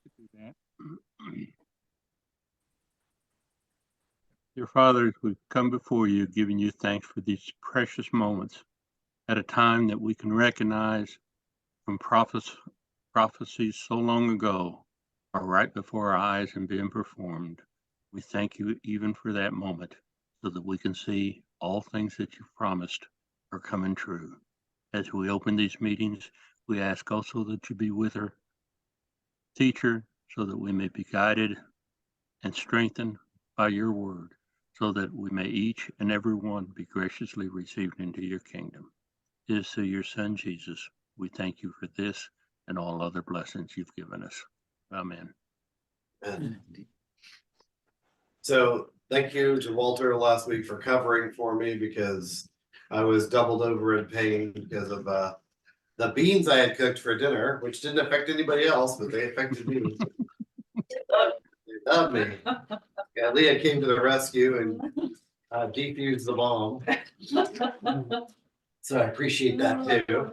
could do that. Dear Father, as we come before you, giving you thanks for these precious moments at a time that we can recognize from prophecies so long ago are right before our eyes and being performed. We thank you even for that moment so that we can see all things that you've promised are coming true. As we open these meetings, we ask also that you be with our teacher so that we may be guided and strengthened by your word, so that we may each and every one be graciously received into your kingdom. It is through your Son, Jesus. We thank you for this and all other blessings you've given us. Amen. So thank you to Walter last week for covering for me because I was doubled over in pain because of the beans I had cooked for dinner, which didn't affect anybody else, but they affected me. They loved me. Yeah, Leah came to the rescue and defused the bomb. So I appreciate that too.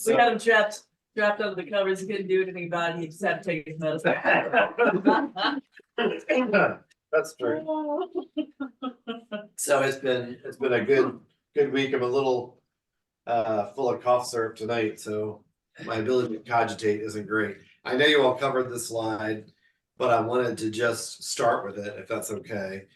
We had him trapped under the covers. He couldn't do anything about it. He just had to take his medicine. That's true. So it's been a good week. I'm a little full of cough syrup tonight, so my ability to cogitate isn't great. I know you all covered this slide, but I wanted to just start with it, if that's okay.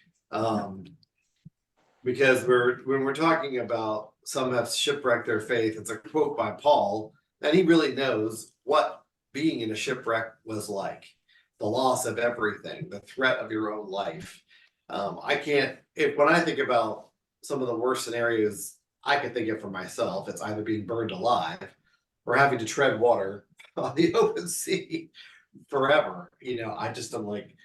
Because when we're talking about some have shipwrecked their faith, it's a quote by Paul, and he really knows what being in a shipwreck was like. The loss of everything, the threat of your own life. When I think about some of the worst scenarios I could think of for myself, it's either being burned alive or having to tread water on the open sea forever. I'm like,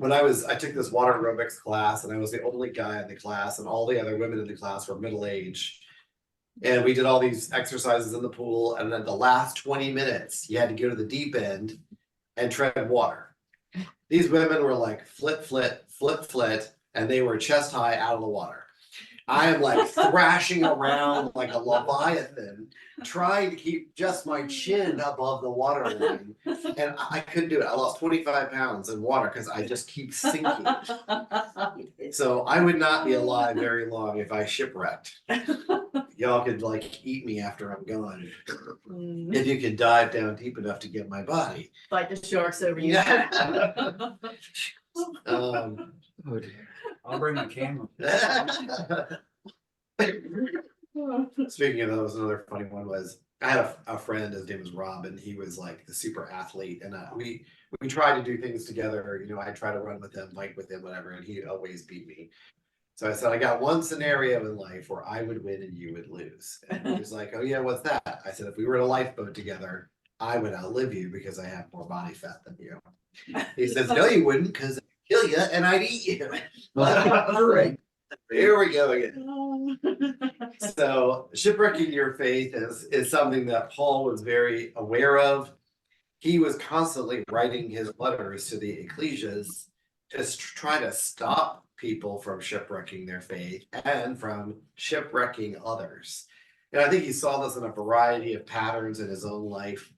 I took this water aerobics class and I was the only guy in the class and all the other women in the class were middle-aged. And we did all these exercises in the pool. And then the last 20 minutes, you had to go to the deep end and tread water. These women were like flit, and they were chest high out of the water. I am like thrashing around like a leviathan, trying to keep just my chin above the water line. And I couldn't do it. I lost 25 pounds in water because I just keep sinking. So I would not be alive very long if I shipwrecked. Y'all could like eat me after I'm gone. If you could dive down deep enough to get my body. Fight the sharks over you. Oh dear. I'll bring my camera. Speaking of those, another funny one was I had a friend, his name was Rob, and he was like the super athlete, and we tried to do things together. I try to run with him, fight with him, whatever, and he always beat me. So I said, I got one scenario in life where I would win and you would lose. And he was like, oh yeah, what's that? I said, if we were in a lifeboat together, I would outlive you because I have more body fat than you. He says, no, you wouldn't, because I'd kill you and I'd eat you. All right. Here we go again. So shipwrecking your faith is something that Paul was very aware of. He was constantly writing his letters to the ecclesias to try to stop people from shipwrecking their faith and from shipwrecking others. And I think he saw this in a variety of patterns in his own life,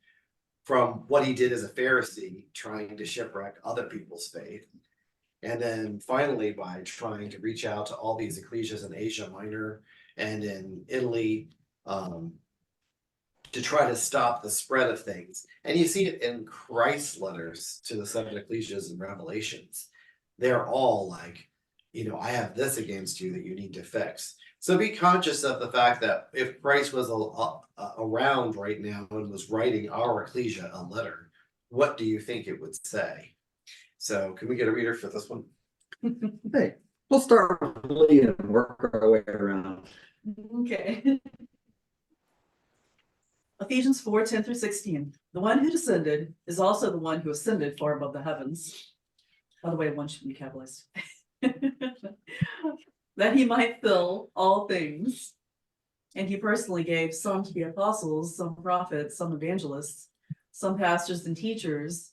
from what he did as a Pharisee, trying to shipwreck other people's faith. And then finally, by trying to reach out to all these ecclesias in Asia Minor and in Italy, to try to stop the spread of things. And you see it in Christ's letters to the 7 ecclesias in Revelations. They're all like, I have this against you that you need to fix. So be conscious of the fact that if Christ was around right now and was writing our ecclesia a letter, what do you think it would say? So can we get a reader for this one? Hey, we'll start with Leah and work our way around. Okay. Ephesians 4:10-16. The one who descended is also the one who ascended far above the heavens. By the way, one should be capitalized. That he might fill all things. And he personally gave some to be apostles, some prophets, some evangelists, some pastors and teachers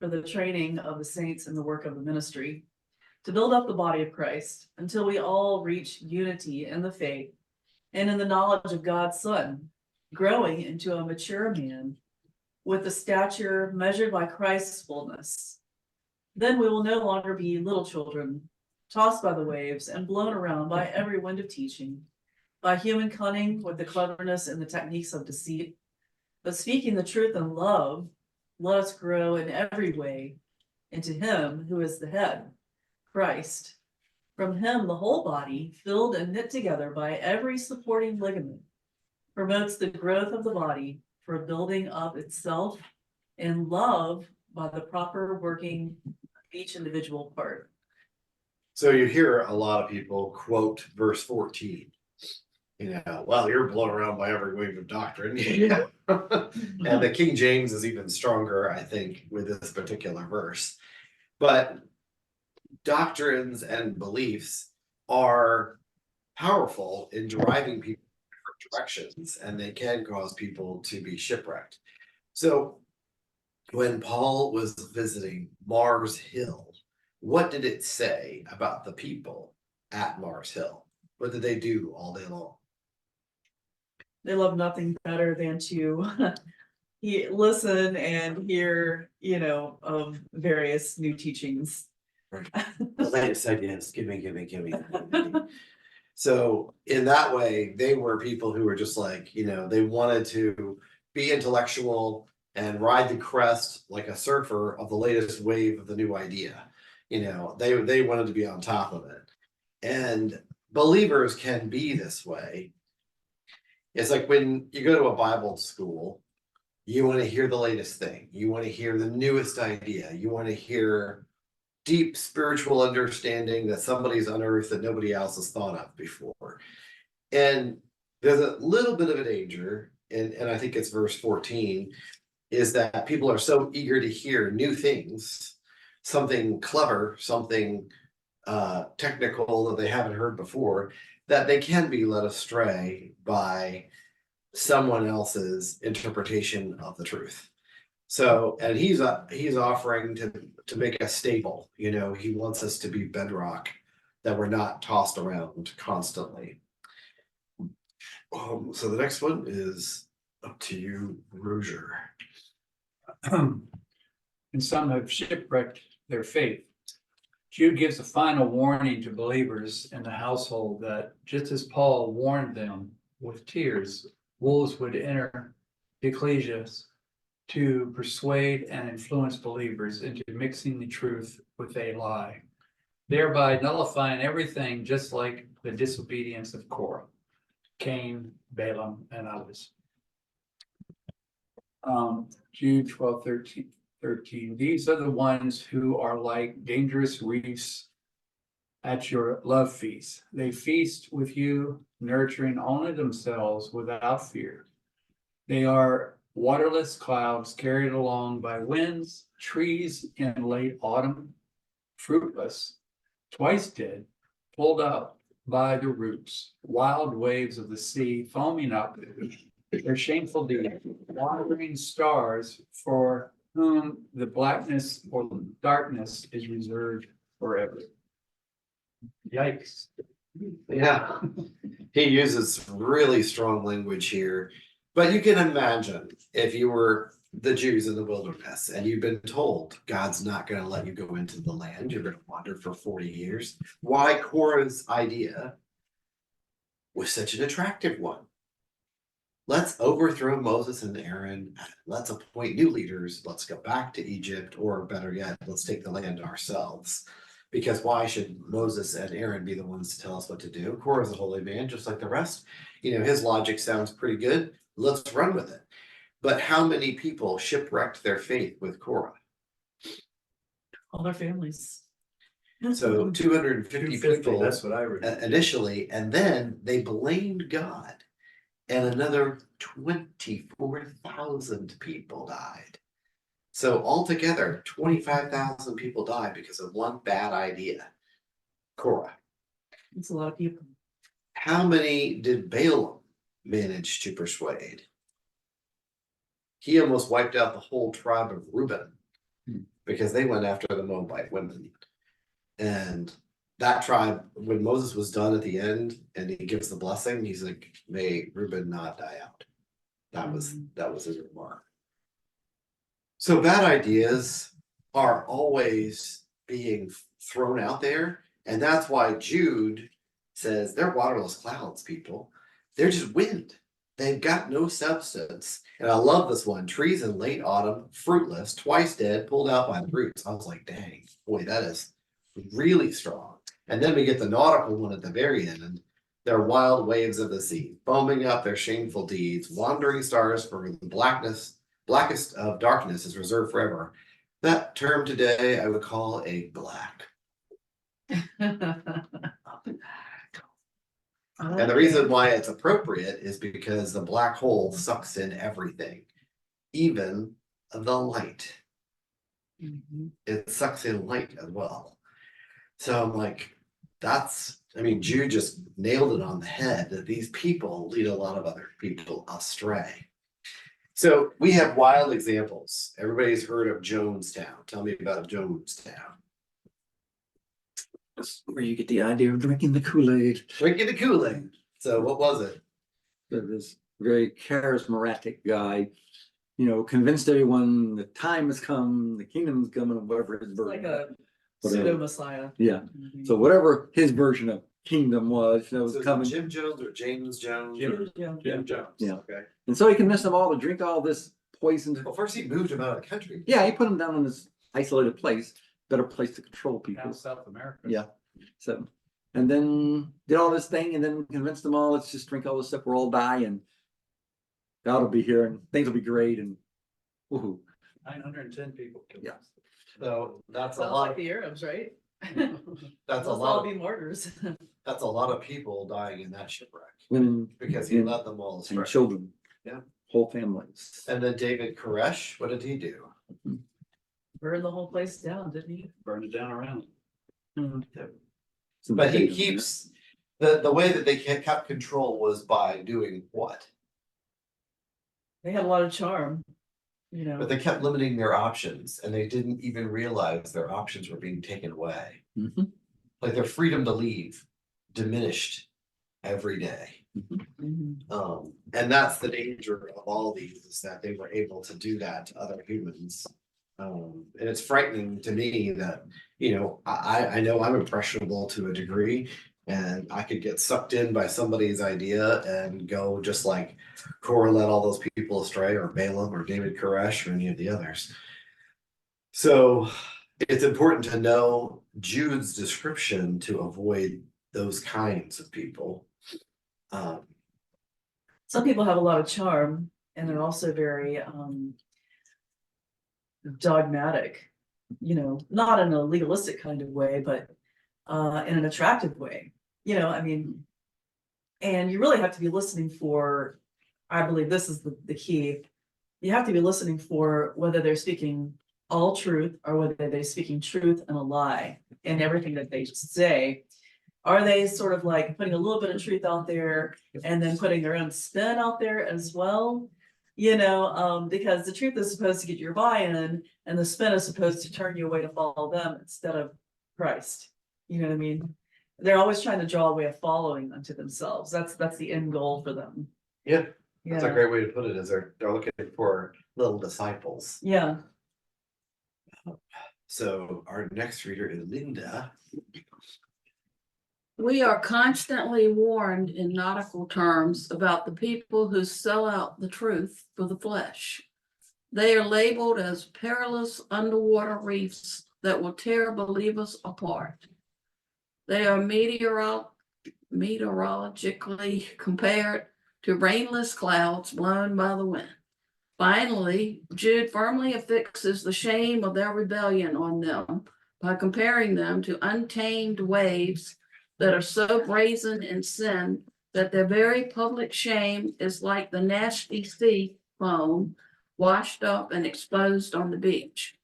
for the training of the saints in the work of the ministry, to build up the body of Christ until we all reach unity in the faith and in the knowledge of God's Son, growing into a mature man, with the stature measured by Christ's fullness. Then we will no longer be little children, tossed by the waves and blown around by every wind of teaching, by human cunning with the cleverness and the techniques of deceit. But speaking the truth in love, let us grow in every way into him who is the head, Christ. From him, the whole body, filled and knit together by every supporting ligament, promotes the growth of the body for building up itself in love by the proper working of each individual part. So you hear a lot of people quote verse 14. Well, you're blown around by every wave of doctrine. Yeah. And the King James is even stronger, I think, with this particular verse. But doctrines and beliefs are powerful in driving people in different directions, and they can cause people to be shipwrecked. So when Paul was visiting Mars Hill, what did it say about the people at Mars Hill? What did they do all day long? They love nothing better than to listen and hear, of various new teachings. The latest ideas, give me. So in that way, they were people who were just like, they wanted to be intellectual and ride the crest like a surfer of the latest wave of the new idea. They wanted to be on top of it. And believers can be this way. It's like when you go to a Bible school, you want to hear the latest thing. You want to hear the newest idea. You want to hear deep spiritual understanding that somebody's unearthed that nobody else has thought of before. And there's a little bit of a danger, and I think it's verse 14, is that people are so eager to hear new things, something clever, something technical that they haven't heard before, that they can be led astray by someone else's interpretation of the truth. So, and he's offering to make us stable. He wants us to be bedrock, that we're not tossed around constantly. So the next one is up to you, Roger. And some have shipwrecked their faith. Jude gives a final warning to believers in the household that just as Paul warned them with tears, wolves would enter the ecclesias to persuade and influence believers into mixing the truth with a lie, thereby nullifying everything, just like the disobedience of Korah, Cain, Balaam, and others. Jude 12:13. These are the ones who are like dangerous reefs at your love feast. They feast with you, nurturing only themselves without fear. They are waterless clouds carried along by winds, trees in late autumn, fruitless, twice dead, pulled up by the roots, wild waves of the sea foaming up their shameful deed, wandering stars for whom the blackness or the darkness is reserved forever. Yikes. Yeah, he uses really strong language here. But you can imagine if you were the Jews in the wilderness and you've been told God's not going to let you go into the land, you're going to wander for 40 years. Why Korah's idea was such an attractive one? Let's overthrow Moses and Aaron. Let's appoint new leaders. Let's go back to Egypt, or better yet, let's take the land ourselves. Because why should Moses and Aaron be the ones to tell us what to do? Korah's a holy man, just like the rest. His logic sounds pretty good. Let's run with it. But how many people shipwrecked their faith with Korah? All their families. So 250 people That's what I read. initially, and then they blamed God. And another 24,000 people died. So altogether, 25,000 people died because of one bad idea. Korah. It's a lot of people. How many did Balaam manage to persuade? He almost wiped out the whole tribe of Reuben because they went after the Moabite women. And that tribe, when Moses was done at the end and he gives the blessing, he's like, may Reuben not die out. That was his remark. So bad ideas are always being thrown out there, and that's why Jude says they're waterless clouds, people. They're just wind. They've got no substance. And I love this one. Trees in late autumn, fruitless, twice dead, pulled out by the roots. I was like, dang, boy, that is really strong. And then we get the nautical one at the very end. And they're wild waves of the sea, foaming up their shameful deeds, wandering stars for the blackest of darkness is reserved forever. That term today I would call a black. And the reason why it's appropriate is because the black hole sucks in everything, even the light. Mhm. It sucks in light as well. So I'm like, I mean, Jude just nailed it on the head that these people lead a lot of other people astray. So we have wild examples. Everybody's heard of Jonestown. Tell me about Jonestown. That's where you get the idea of drinking the Kool-Aid. Drinking the Kool-Aid. So what was it? This very charismatic guy, convinced everyone the time has come, the kingdom's coming, whatever his It's like version. a Whatever. pseudo messiah. Yeah. Mhm. So whatever his version of kingdom was, that was So is it coming. Jim Jones or James Jones? Jim. Yeah. Jim Jones. Yeah. Okay. And so he convinced them all to drink all this poisoned. Well, first he moved him out of the country. Yeah, he put them down in this isolated place, better place to control people. Down South America. Yeah. So, and then did all this thing and then convinced them all, let's just drink all this stuff, we'll all die and God will be here and things will be great and woohoo. 910 people killed. Yeah. So that's a Sounds lot. like the Arabs, right? That's a They'll lot. all be martyrs. That's a lot of people dying in that shipwreck Women because he and- led them all astray. and children. Yeah. Whole families. And then David Koresh, what did he do? Burned the whole place down, didn't he? Burned it down around. Some But he potatoes, keeps the way that they kept control was by doing what? They had a lot of charm, But they kept limiting their options, and they didn't even realize their options were being taken away. yeah. Mhm. Like their freedom to leave diminished every day. Mhm. And that's the danger of all these, is that they were able to do that to other humans. And it's frightening to me that, I know I'm impressionable to a degree. And I could get sucked in by somebody's idea and go just like Korah led all those people astray, or Balaam or David Koresh or any of the others. So it's important to know Jude's description to avoid those kinds of people. Some people have a lot of charm and they're also very dogmatic, not in a legalistic kind of way, but in an attractive way. I mean, and you really have to be listening for, I believe this is the key. You have to be listening for whether they're speaking all truth or whether they're speaking truth and a lie in everything that they say. Are they sort of like putting a little bit of truth out there and then putting their own spin out there as well? Because the truth is supposed to get your buy-in and the spin is supposed to turn you away to follow them instead of Christ. You know what I mean? They're always trying to draw a way of following unto themselves. That's the end goal for them. Yeah, that's a Yeah, great way to put it, is they're looking for little disciples. yeah. So our next reader is Linda. We are constantly warned in nautical terms about the people who sell out the truth for the flesh. They are labeled as perilous underwater reefs that will tear believers apart. They are meteorologically compared to rainless clouds blown by the wind. Finally, Jude firmly affixes the shame of their rebellion on them by comparing them to untamed waves that are so brazen in sin that their very public shame is like the nasty sea foam washed up and exposed on the beach.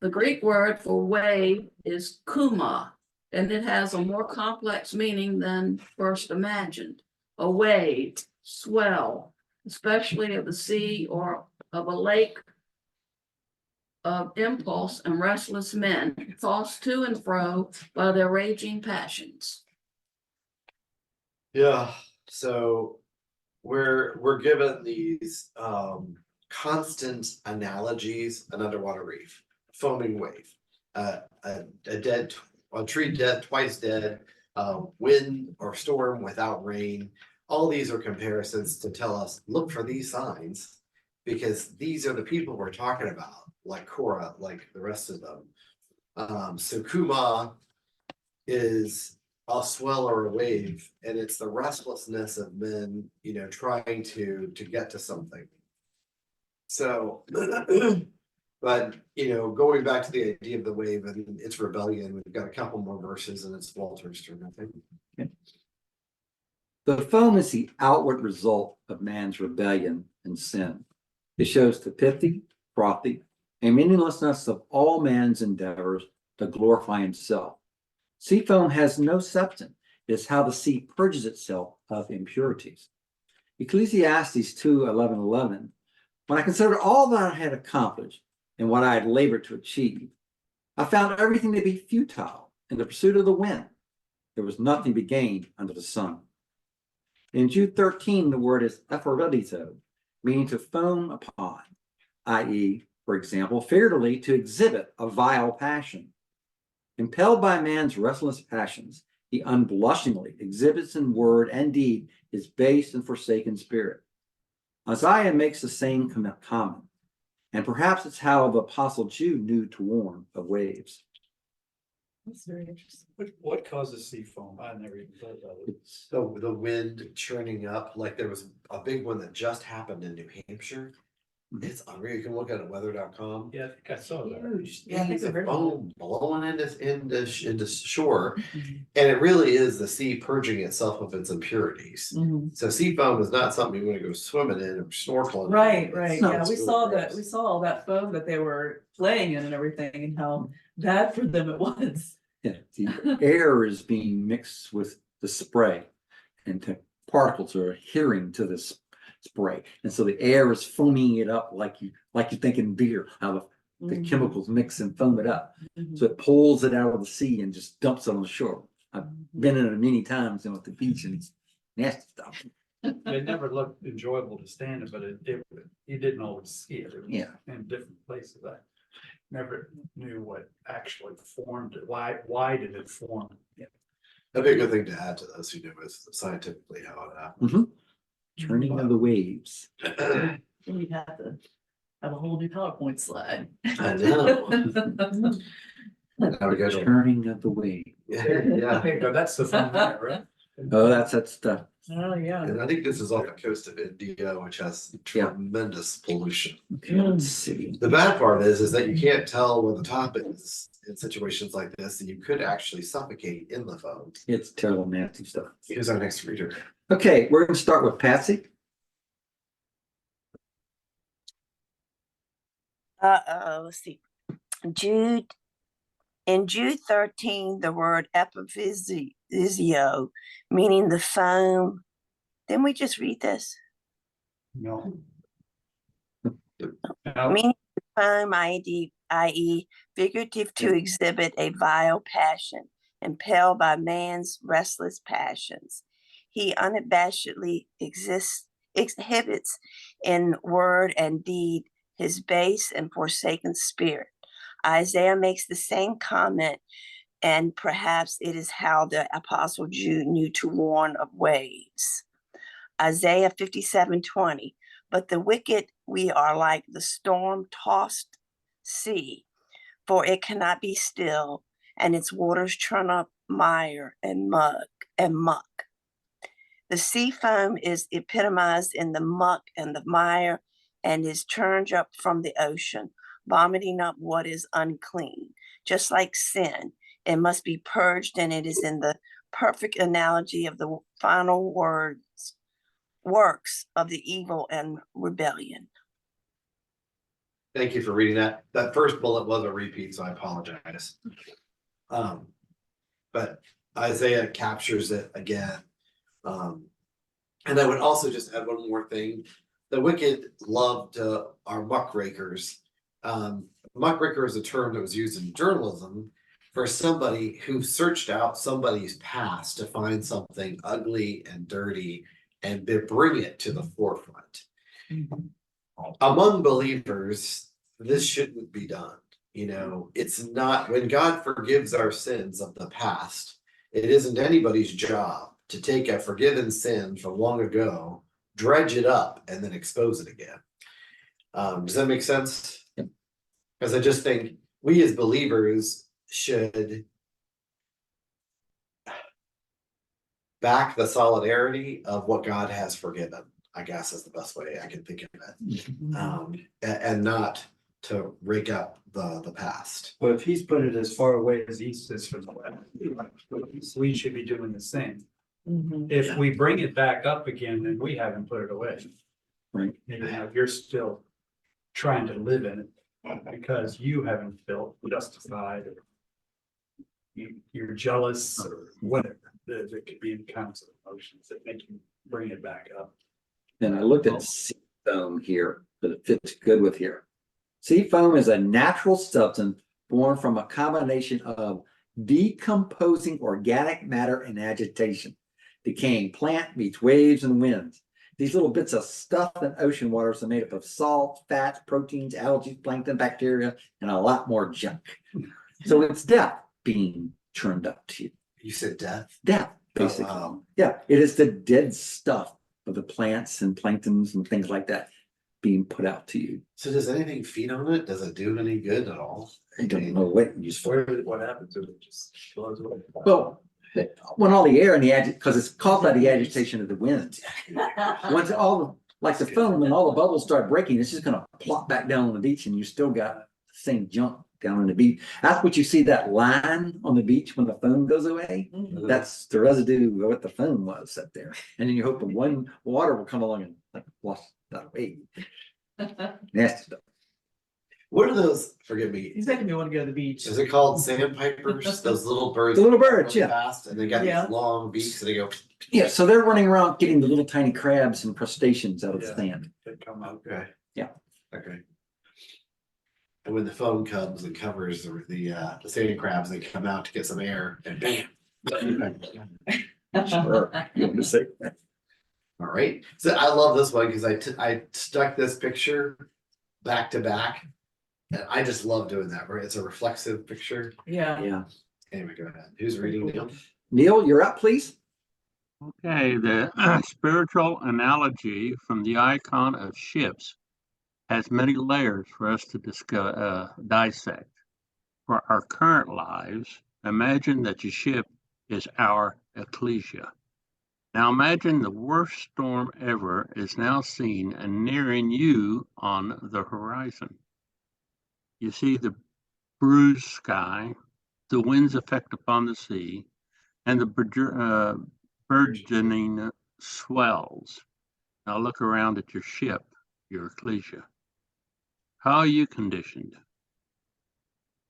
The Greek word for wave is kuma, and it has a more complex meaning than first imagined. A wave, swell, especially of the sea or of a lake of impulse and restless men, tossed to and fro by their raging passions. Yeah, so we're given these constant analogies, an underwater reef, foaming wave, a tree dead, twice dead, wind or storm without rain. All these are comparisons to tell us, look for these signs, because these are the people we're talking about, like Korah, like the rest of them. So Kuma is a swell or a wave, and it's the restlessness of men, trying to get to something. So, but going back to the idea of the wave and its rebellion, we've got a couple more verses, and it's Walter's turn, I think. Okay. The foam is the outward result of man's rebellion and sin. It shows the pithy, frothy, and meaninglessness of all man's endeavors to glorify himself. Sea foam has no substance. It is how the sea purges itself of impurities. Ecclesiastes 2:11. When I considered all that I had accomplished and what I had labored to achieve, I found everything to be futile in the pursuit of the wind. There was nothing to be gained under the sun. In Jude 13, the word is ephoredizo, meaning to foam upon, i.e., for example, figuratively to exhibit a vile passion. Impelled by man's restless passions, he unblushingly exhibits in word and deed his base and forsaken spirit. Isaiah makes the same comment, and perhaps it's how the Apostle Jude knew to warn of waves. That's very interesting. What causes sea foam? I never even thought about it. So the wind churning up, like there was a big one that just happened in New Hampshire. It's unreal. You can look at it, weather.com. Yeah, I think I saw that. Huge. Yeah, I think Things I've of heard about foam blowing into shore. And it really is the sea purging itself of its impurities. Mhm. So sea foam is not something you want to go swimming in or snorkeling in. Right, It's- yeah, it's we really saw gross. that, we saw all that foam that they were playing in and everything, and how bad for them it was. Yeah, the air is being mixed with the spray, and the particles are adhering to this spray, and so the air is foaming it up like you think in beer, how the Mhm. chemicals mix and foam it up. Mhm. So it pulls it out of the sea and just dumps it on the shore. I've been in it many times and at the beach, and it's nasty stuff. It never looked enjoyable to stand in, but you didn't always see it. It was Yeah. in different places. I never knew what actually formed it. Why did it form? That'd be a good thing to add to this, is scientifically how it happened. Turning of the waves. Then we'd have to have a whole new PowerPoint slide. I know. Now we go to- Turning of the waves. Yeah, There you go. That's the fun part, right? Oh, that's stuff. Oh, yeah. and I think this is off the coast of India, which has tremendous pollution. Okay, let's see. The bad part is that you can't tell where the top is in situations like this, and you could actually suffocate in the foam. It's terrible, nasty stuff. Here's our next reader. Okay, we're going to start with Patsy. Let's see. Jude, in Jude 13, the word epiphysio, meaning the foam. Didn't we just read this? No. Meaning the foam, i.e., figurative to exhibit a vile passion, impelled by man's restless passions. He unabashedly exhibits in word and deed his base and forsaken spirit. Isaiah makes the same comment, and perhaps it is how the Apostle Jude knew to warn of waves. Isaiah 57:20, but the wicked we are like the storm-tossed sea, for it cannot be still, and its waters churn up mire and muck. The sea foam is epitomized in the muck and the mire, and is churned up from the ocean, vomiting up what is unclean. Just like sin, it must be purged, and it is in the perfect analogy of the final works of the evil and rebellion. Thank you for reading that. That first bullet was a repeat, so I apologize. But Isaiah captures it again. And I would also just add one more thing. The wicked loved are muckrakers. Muckraker is a term that was used in journalism for somebody who searched out somebody's past to find something ugly and dirty and bring it to the forefront. among believers, this shouldn't be done. It's not, when God forgives our sins of the past, it isn't anybody's job to take a forgiven sin from long ago, dredge it up, and then expose it again. Does that make sense? Yep. Because I just think we as believers should back the solidarity of what God has forgiven, I guess is the best way I can think of it. And not to rake up the past. Well, if he's put it as far away as east is from the west, we should be doing the same. Mhm. If we bring it back up again, then we haven't put it away. Right. You're still trying to live in it because you haven't felt justified or you're jealous or whatever. There could be kinds of emotions that make you bring it back up. And I looked at sea foam here, but it fits good with here. Sea foam is a natural substance born from a combination of decomposing organic matter and agitation. Decaying plant meets waves and winds. These little bits of stuff in ocean waters are made up of salt, fats, proteins, algae, plankton, bacteria, and a lot more junk. So it's death being churned up to you. You said death? Death, basically. Oh, wow. Yeah, it is the dead stuff of the plants and planktons and things like that being put out to you. So does anything feed on it? Does it do any good at all? I don't know what you for. What happens if it just blows away? Well, when all the air and the because it's caused by the agitation of the wind. Once all like the foam and all the bubbles start breaking, it's just gonna plop back down on the beach and you still got the same junk down on the beach. That's what you see, that line on the beach when the foam goes away. Mhm. That's the residue of what the foam was up there. And then you hope the one water will come along and like wash that away. Nasty stuff. What are those? Forgive me. He's making me want to go to the beach. Is it called sandpipers? Those little birds. The little birds, really yeah. Fast, and they got Yeah. these long beaks, and they go. Yeah, so they're running around getting the little tiny crabs and crustaceans out of the Yeah. sand. They come out. Okay. Yeah. Okay. And when the foam comes and covers the sand crabs, they come out to get some air, and bam. Sure. You want to say that? All right. So I love this one because I stuck this picture back to back, and I just love doing that. Right? It's a reflexive picture. Yeah. Yeah. Anyway, go ahead. Who's reading now? Neil, you're up, please. Okay, the spiritual analogy from the icon of ships has many layers for us to discuss, dissect. For our current lives, imagine that your ship is our ecclesia. Now imagine the worst storm ever is now seen and nearing you on the horizon. You see the bruised sky, the wind's effect upon the sea, and the burgeoning swells. Now look around at your ship, your ecclesia. How are you conditioned?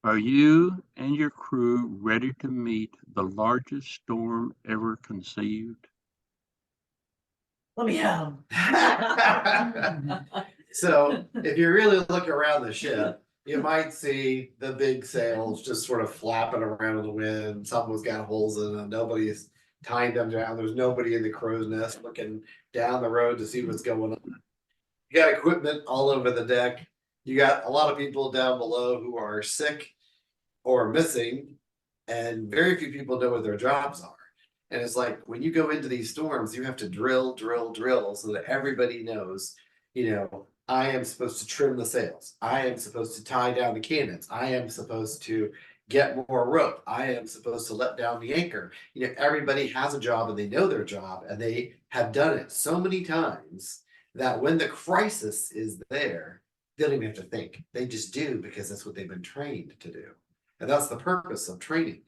Are you and your crew ready to meet the largest storm ever conceived? Let me have him. So if you really look around the ship, you might see the big sails just sort of flapping around in the wind. Someone's got holes in them. Nobody's tying them down. There's nobody in the crow's nest looking down the road to see what's going on. You got equipment all over the deck. You got a lot of people down below who are sick or missing, and very few people know what their jobs are. And it's like when you go into these storms, you have to drill so that everybody knows, I am supposed to trim the sails. I am supposed to tie down the cannons. I am supposed to get more rope. I am supposed to let down the anchor. Everybody has a job and they know their job and they have done it so many times that when the crisis is there, they don't even have to think. They just do because that's what they've been trained to do. And that's the purpose of training.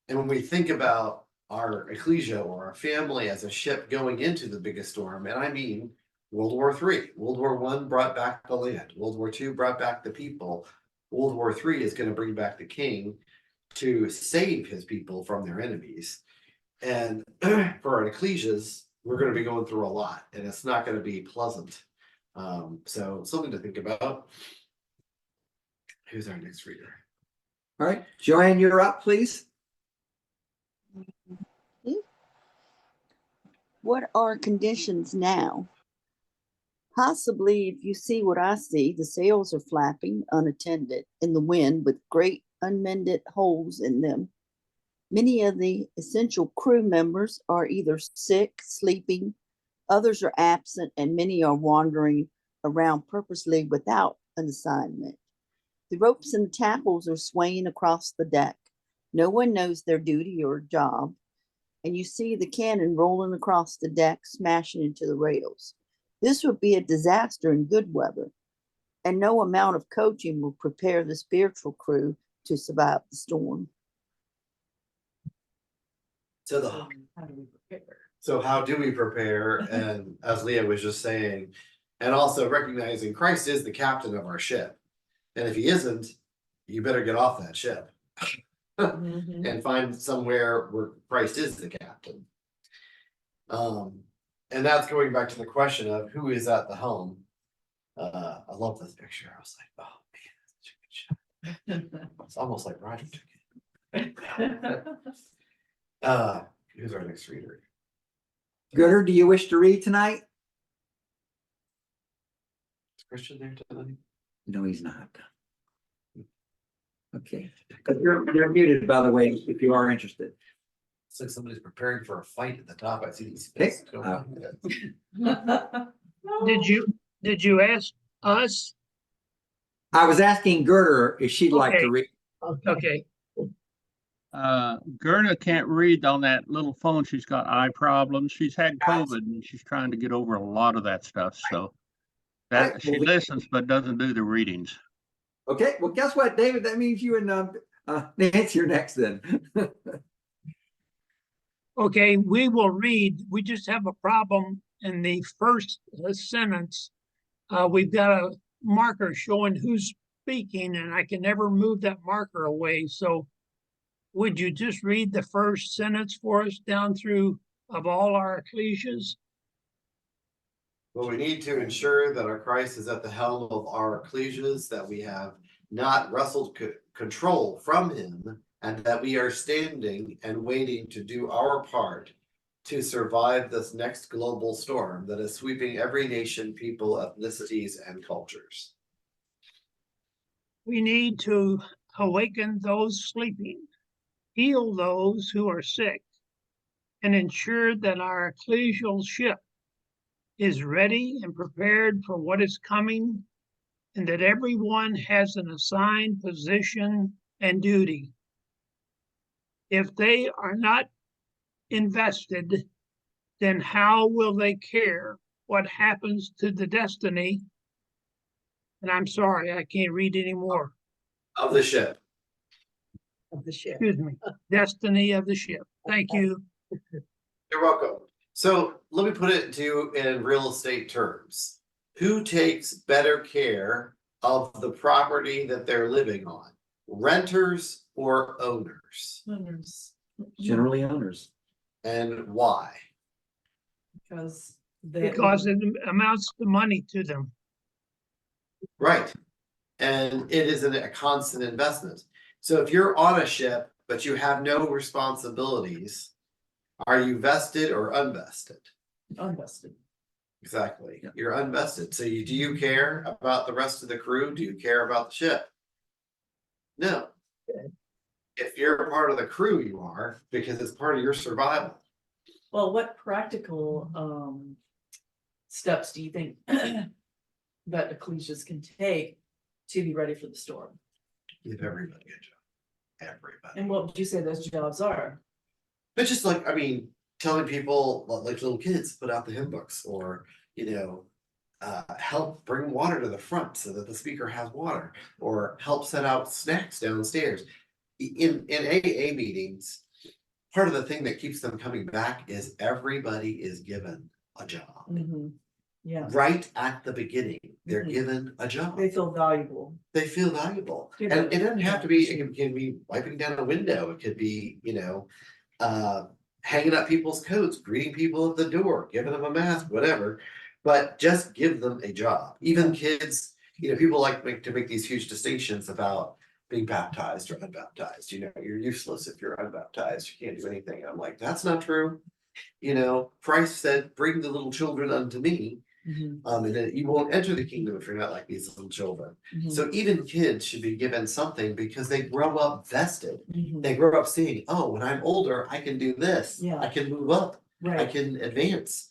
And when we think about our ecclesia or our family as a ship going into the biggest storm, and I mean World War III, World War I brought back the land, World War II brought back the people, World War III is going to bring back the king to save his people from their enemies. And for our ecclesias, we're going to be going through a lot, and it's not going to be pleasant. So something to think about. Who's our next reader? All right, Joanne, you're up, please. What are conditions now? Possibly, if you see what I see, the sails are flapping unattended in the wind with great unmended holes in them. Many of the essential crew members are either sick, sleeping, others are absent, and many are wandering around purposely without an assignment. The ropes and the tackles are swaying across the deck. No one knows their duty or job, and you see the cannon rolling across the deck, smashing into the rails. This would be a disaster in good weather, and no amount of coaching will prepare the spiritual crew to survive the storm. So the So how do we prepare? So how do we prepare? And as Leah was just saying, and also recognizing Christ is the captain of our ship. And if he isn't, you better get off that ship Mhm. and find somewhere where Christ is the captain. And that's going back to the question of who is at the helm. I love this picture. I was like, oh man, that's such a good shot. It's almost like Roger took it. Who's our next reader? Gooder, do you wish to read tonight? Is Christian there tonight? No, he's not. Okay, you're muted, by the way, if you are interested. It's like somebody's preparing for a fight at the top. I see these. Okay. fists going on. Did you ask us? I was asking Girder if she'd like to Okay. read. Okay, Gerda can't read on that little phone. She's got eye problems. She's had Gotcha. COVID and she's trying to get over a lot of that stuff. So Right, that she well, we- listens but doesn't do the readings. Okay, well, guess what, David? That means you and Nancy are next then. okay, we will read. We just have a problem in the first sentence. We've got a marker showing who's speaking and I can never move that marker away. So would you just read the first sentence for us down through of all our ecclesias? Well, we need to ensure that our Christ is at the helm of our ecclesias, that we have not wrestled control from him, and that we are standing and waiting to do our part to survive this next global storm that is sweeping every nation, people, ethnicities, and cultures. We need to awaken those sleeping, heal those who are sick, and ensure that our ecclesial ship is ready and prepared for what is coming, and that everyone has an assigned position and duty. If they are not invested, then how will they care what happens to the destiny? And I'm sorry, I can't read anymore. Of the ship. Of the ship. Excuse me, destiny of the ship. Thank you. You're welcome. So let me put it in real estate terms. Who takes better care of the property that they're living on? Renters or owners? Owners. Generally owners. And why? Because they. Because it amounts to money to them. Right. And it is a constant investment. So if you're on a ship, but you have no responsibilities, are you vested or unvested? Unvested. Exactly. Yeah. You're unvested. So do you care about the rest of the crew? Do you care about the ship? No. If you're a part of the crew, you are, because it's part of your survival. Well, what practical steps do you think that ecclesias can take to be ready for the storm? Give everybody a job. Everybody. And what would you say those jobs are? But just like, I mean, telling people like little kids, put out the hymn books, or, help bring water to the front so that the speaker has water, or help set out snacks downstairs. In AA meetings, part of the thing that keeps them coming back is everybody is given a job. Mhm. Yeah, Right at the beginning, they're Mhm. given a job. they feel valuable. They feel valuable. Yeah, And but- it doesn't have to be, it can be wiping down a window, it could be, hanging up people's coats, greeting people at the door, giving them a mask, whatever. But just give them a job. Even kids, people like to make these huge distinctions about being baptized or unbaptized. You're useless if you're unbaptized, you can't do anything. I'm like, that's not true. Christ said, bring the little children unto me. Mhm, And then you won't enter the kingdom if you're not like these little children. mhm, So even kids should be given something because they grow up vested. mhm. They grow up seeing, oh, when I'm older, I can do this. Yeah. I can move up. I Right. can advance.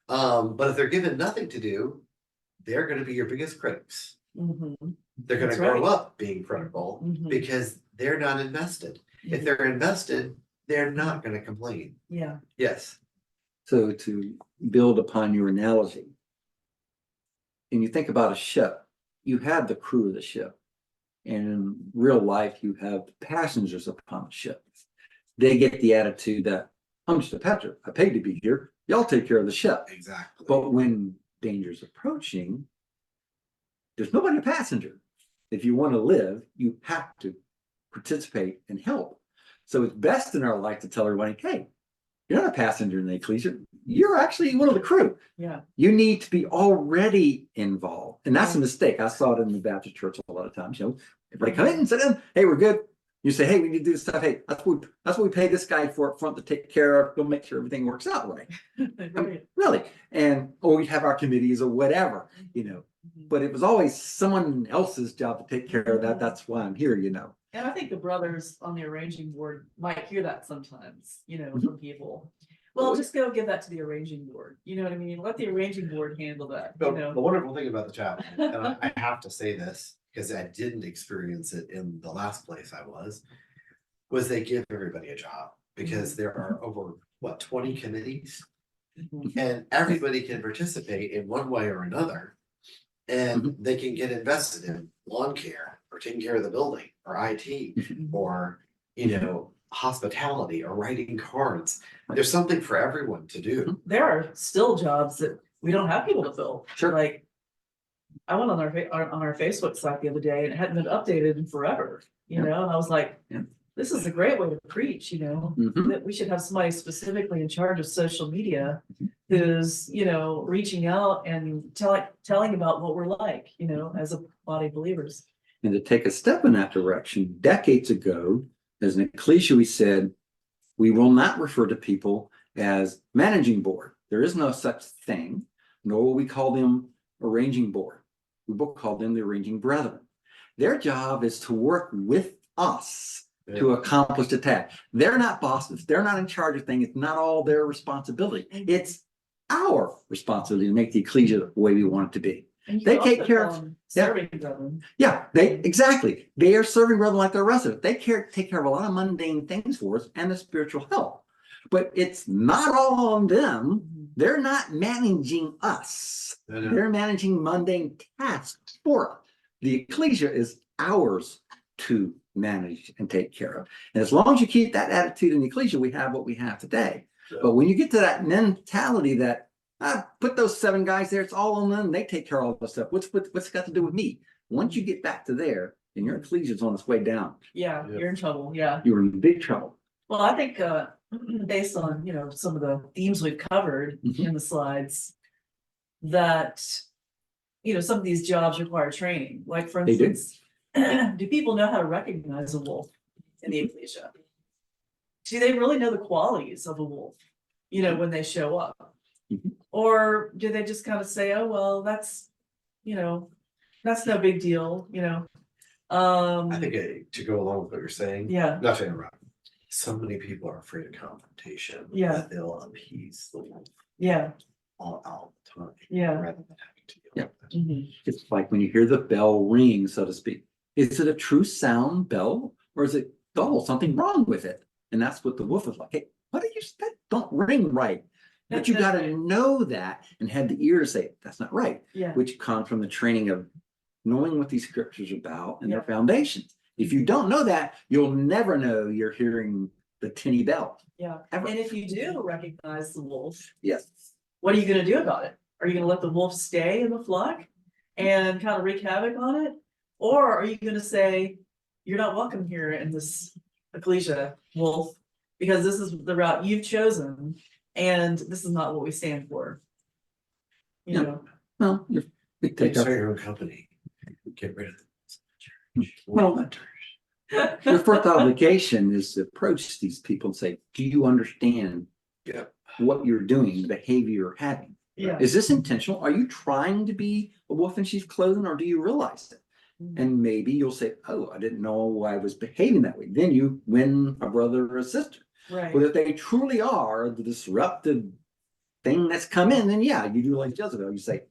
But if they're given nothing to do, they're gonna be your biggest critics. Mhm, They're gonna That's grow right. up being critical mhm, because they're not invested. If mhm. they're invested, they're not gonna complain. Yeah. Yes. So to build upon your analogy, and you think about a ship, you have the crew of the ship. And in real life, you have the passengers upon the ship. They get the attitude that I'm just a passenger. I paid to be here. Y'all take care of the ship. Exactly. But when danger's approaching, there's nobody a passenger. If you want to live, you have to participate and help. So it's best in our life to tell everybody, hey, you're not a passenger in the ecclesia. You're actually one of the crew. Yeah. You need to be already involved. And that's a Right. mistake. I saw it in the Baptist church a lot of times. You know, everybody come in and sit down. Hey, we're good. You say, hey, we need to do this stuff. Hey, that's what we pay this guy for up front to take care of. Go make sure everything works out right. Right. Really. And or we have our committees or whatever, you know. Mhm. But it was always someone else's job to take care of that. That's why I'm here, you know. And I think the brothers on the arranging board might hear that sometimes, you know, Mhm. from people. Well, just go give that to the arranging board. You know what I mean? Let the arranging board handle that, you The know? wonderful thing about the chapel, and I have to say this, because I didn't experience it in the last place I was they give everybody a job, because there are over, what, 20 committees? Mhm. And everybody can participate in one way or another. And they can get invested in lawn care, or taking care of the building, or IT, or, you know, hospitality, or writing cards. There's something for everyone to do. There are still jobs that we don't have people to fill. Sure. Like, I went on our Facebook site the other day and it hadn't been updated in forever, you Yeah. know, and I was like, Yeah. this is a great way to preach, you know, Mhm. that we should have somebody specifically in charge of social media who's, you know, reaching out and telling about what we're like, you know, as a body of believers. And to take a step in that direction, decades ago, as an ecclesia, we said, we will not refer to people as managing board. There is no such thing, nor will we call them arranging board. We will call them the arranging brethren. Their job is to work with us to accomplish the task. They're not bosses. They're not in charge of things. It's not all their responsibility. It's our responsibility to make the ecclesia the way we want it to be. And you They can take also care call of- them yeah. serving brethren. Yeah, exactly. They are serving brethren like the rest of it. They take care of a lot of mundane things for us and the spiritual help. But it's not all on them. Mhm. They're not managing us. I know. They're managing mundane tasks for us. The ecclesia is ours to manage and take care of. And as long as you keep that attitude in the ecclesia, we have what we have today. But when you get to that mentality that put those 7 guys there, it's all on them, they take care of all the stuff. What's it got to do with me? Once you get back to there, and your ecclesia's on its way down, Yeah, Yeah. you're in trouble, yeah. you're in big trouble. Well, I think, based on, you know, some of the themes we've covered Mhm. in the slides, that, you know, some of these jobs require training, like for They do. instance, do people know how to recognize a wolf in the ecclesia? Do they really know the qualities of a wolf, you know, when they show up? Mhm. Or do they just kind of say, oh, well, that's, you know, that's no big deal, you know? I think to go along with what you're saying, Yeah, not to interrupt, so many people are afraid of confrontation. Yeah. That they'll appease the wolf yeah, all the time. Yeah. Rather than having to deal Yeah. with it. mhm, It's like when you hear the bell ring, so to speak. Is it a true sound bell, or is it dull? Something wrong with it? And that's what the wolf is like. Hey, what are you? That don't ring right. But you got to know that and have the ear to say that's not right, yeah, which comes from the training of knowing what these scriptures are about and their Yeah. foundations. If you don't know that, you'll never know you're hearing the tinny bell. yeah. Ever. And if you do recognize the wolf, Yes. what are you gonna do about it? Are you gonna let the wolf stay in the flock and kind of wreak havoc on it? Or are you gonna say, you're not welcome here in this ecclesia, wolf, because this is the route you've chosen, and this is not what we stand for. You Yeah. know, Well, you You take start up your own company, get rid of the church. Well, Hunters. your first obligation is to approach these people and say, do you understand Yeah. what you're doing, the behavior you're having? Yeah. Is this intentional? Are you trying to be a wolf in sheep's clothing, or do you realize it? And maybe you'll say, oh, I didn't know I was behaving that way. Then you win a brother or a sister. Right. But if they truly are the disruptive thing that's come in, then yeah, you do like Jezebel. You say,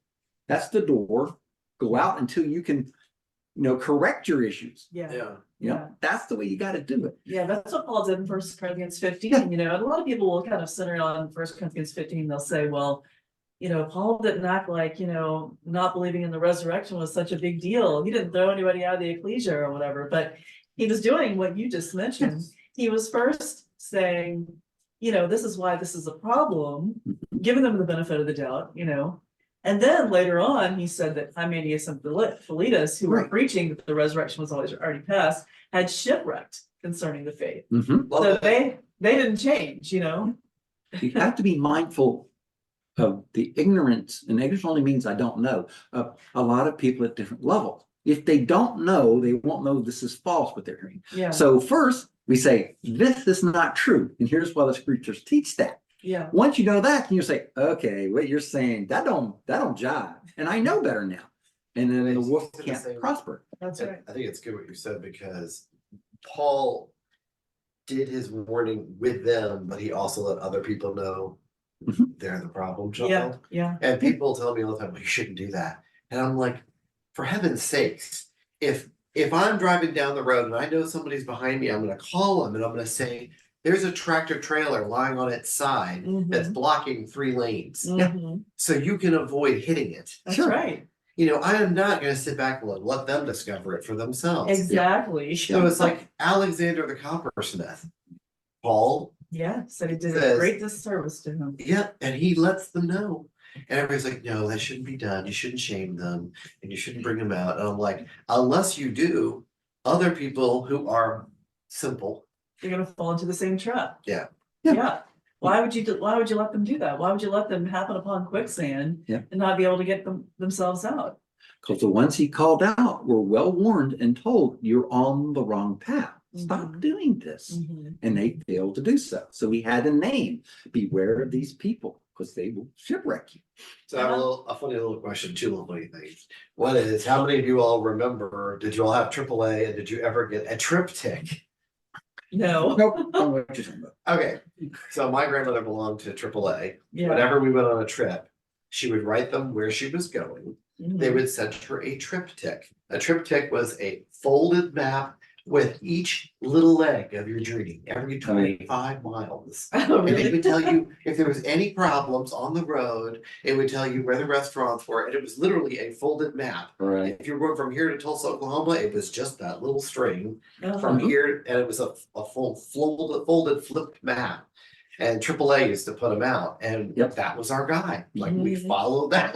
that's the door. Go out until you can, correct your issues. Yeah. That's the way you got to do it. Yeah, that's what Paul did in 1 Corinthians 15, and a lot of people will kind of center on 1 Corinthians 15. They'll say, well, Paul didn't act like, not believing in the resurrection was such a big deal. He didn't throw anybody out of the ecclesia or whatever, but he was doing what you just mentioned. He was first saying, this is why this is a problem, giving them the benefit of the doubt, And then later on, he said that Hymenaeus and Philetus, who were preaching that the resurrection was already past, had shipwrecked concerning the faith. So they didn't change, You have to be mindful of the ignorance, and ignorance only means I don't know, of a lot of people at different levels. If they don't know, they won't know this is false what they're hearing. Yeah. So first we say, this is not true. And here's why the scriptures teach that. Yeah. Once you know that, you say, okay, what you're saying, that don't jive. And I know better now. And then the wolf can't prosper. That's right. I think it's good what you said, because Paul did his warning with them, but he also let other people know they're the problem child. Yeah. And people tell me all the time, well, you shouldn't do that. And I'm like, for heaven's sakes, if I'm driving down the road and I know somebody's behind me, I'm gonna call them and I'm gonna say, there's a tractor trailer lying on its side that's blocking 3 lanes. So you can avoid hitting it. That's right. I am not gonna sit back and let them discover it for themselves. Exactly. So it's like Alexander the coppersmith. Paul. Yeah, so he did a great disservice to him. Yeah, and he lets them know. And everybody's like, no, that shouldn't be done. You shouldn't shame them and you shouldn't bring them out. And I'm like, unless you do, other people who are simple. You're gonna fall into the same trap. Yeah. Why would you let them do that? Why would you let them happen upon quicksand and not be able to get themselves out? Because the ones he called out were well warned and told, you're on the wrong path. Stop doing this. And they failed to do so. So we had a name. Beware of these people, because they will shipwreck you. So I have a funny little question, 2 little funny things. One is, how many of you all remember, did you all have AAA and did you ever get a triptych? No. Nope. I don't know what you're talking about. Okay, so my grandmother belonged to AAA. Yeah. Whenever we went on a trip, she would write them where she was going. They would send her a triptych. A triptych was a folded map with each little leg of your journey every 25 miles. Oh, And really? it would tell you if there was any problems on the road. It would tell you where the restaurants were, and it was literally a folded map. Right. If you were going from here to Tulsa, Oklahoma, it was just that little string Uh-huh. from here, and it was a full folded flipped map. And AAA used to put them out, and that was our guide. Like we followed that.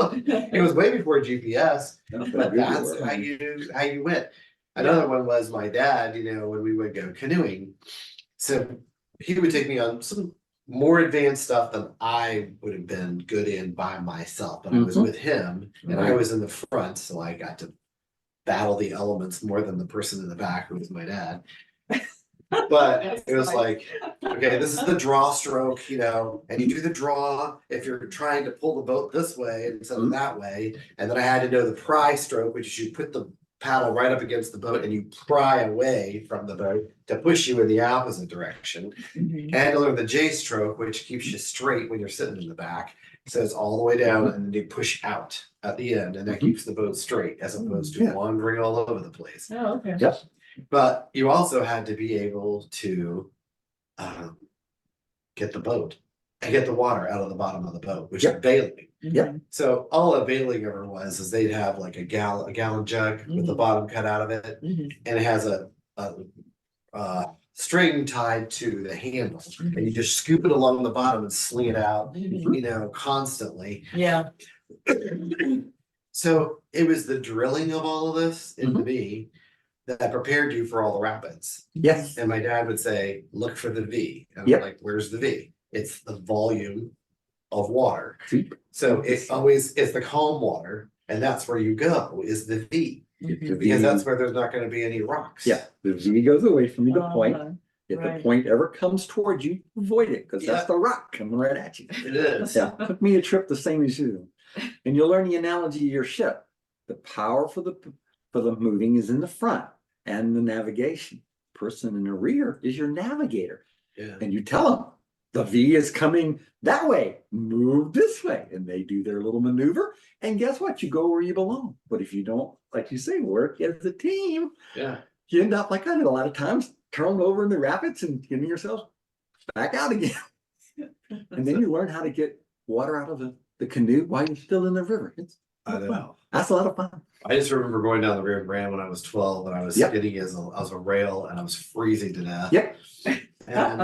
It was way before GPS, but that's how you went. Another one was my dad, when we would go canoeing. So he would take me on some more advanced stuff than I would have been good in by myself. But I was with him and I was in the front, so I got to battle the elements more than the person in the back who was my dad. But it was like, okay, this is the draw stroke, and you do the draw if you're trying to pull the boat this way instead of that way. And then I had to know the pry stroke, which is you put the paddle right up against the boat and you pry away from the boat to push you in the opposite direction. And to learn the J stroke, which keeps you straight when you're sitting in the back. So it's all the way down and then you push out at the end, and that keeps the boat straight as opposed to wandering all over the place. Oh, okay. Yep. But you also had to be able to get the boat and get the water out of the bottom of the boat, which is bailing. Yep. So all a bailing ever was is they'd have like a gallon jug with the bottom cut out of it, and it has a string tied to the handle, and you just scoop it along the bottom and sling it out, constantly. Yeah. So it was the drilling of all of this into me that prepared you for all the rapids. Yes. And my dad would say, look for the V. And Yep. I'm like, where's the V? It's the volume of water. See? So it's the calm water, and that's where you go, is the V. The Because V- that's where there's not gonna be any rocks. Yeah, the V goes away from the point. If the Right. point ever comes towards you, avoid it, because that's Yeah. the rock coming right at you. It is. Yeah, took me a trip the same as you. And you'll learn the analogy of your ship. The power for the moving is in the front and the navigation. Person in the rear is your navigator. Yeah. And you tell them the V is coming that way, move this way. And they do their little maneuver. And guess what? You go where you belong. But if you don't, like you say, work as a team, Yeah. you end up like I did a lot of times, turning over in the rapids and getting yourself back out again. And then you learn how to get water out of the canoe while you're still in the river. It's I know. That's a lot of fun. I just remember going down the Rio Grande when I was 12 and I was Yep. sitting as a rail and I was freezing to death. Yep. And,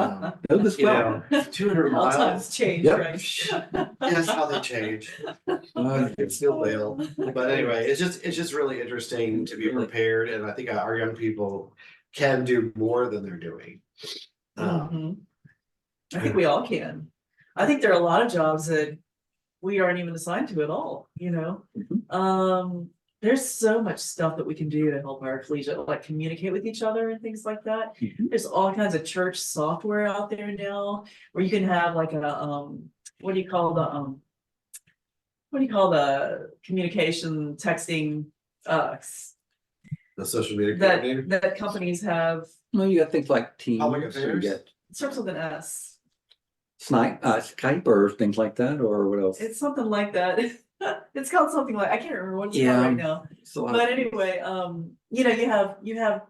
Know this you well. know, 200 How miles. times change, Yep. right? That's how they change. It's still bail. But anyway, it's just really interesting to be prepared. And I think our young people can do more than they're doing. Mhm. I think we all can. I think there are a lot of jobs that we aren't even assigned to at all, you know? There's so much stuff that we can do to help our collegiate, like communicate with each other and things like that. There's all kinds of church software out there now where you can have like a, what do you call the communication texting, The social media that, coordinator. that companies have, Well, you got things like Teams, Public you affairs? get it starts with an S. Skype or things like that, or what else? It's something like that. It's called something like, I can't remember what it's called Yeah. right now. So But anyway, you know, you have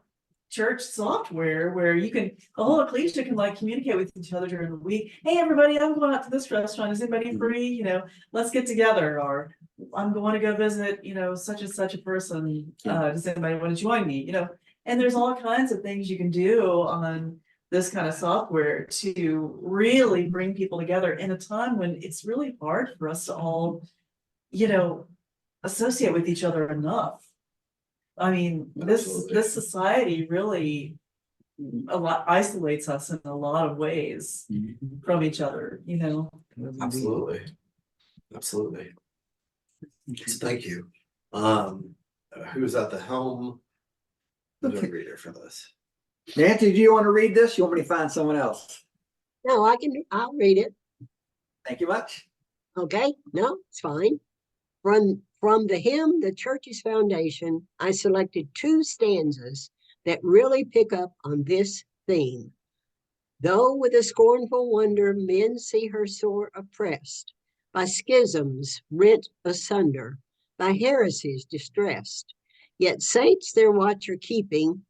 church software where you can, the whole ecclesia can like communicate with each other during the week. Hey, everybody, I'm going out to this restaurant. Is anybody free? You know, let's get together. Or I'm going to go visit, you know, such and such a person. Does anybody want to join me? You know, and there's all kinds of things you can do on this kind of software to really bring people together in a time when it's really hard for us to all, you know, associate with each other enough. I mean, Absolutely. this society really isolates us in a lot of ways from each other, you know. Absolutely. Absolutely. So thank you. Who's at the helm? The reader for this. Nancy, do you want to read this? You want me to find someone else? No, I'll read it. Thank you much. Okay, no, it's fine. From the hymn, The Church's Foundation, I selected 2 stanzas that really pick up on this theme. Though with a scornful wonder men see her sore oppressed, by schisms rent asunder, by heresies distressed, yet saints their watch are keeping,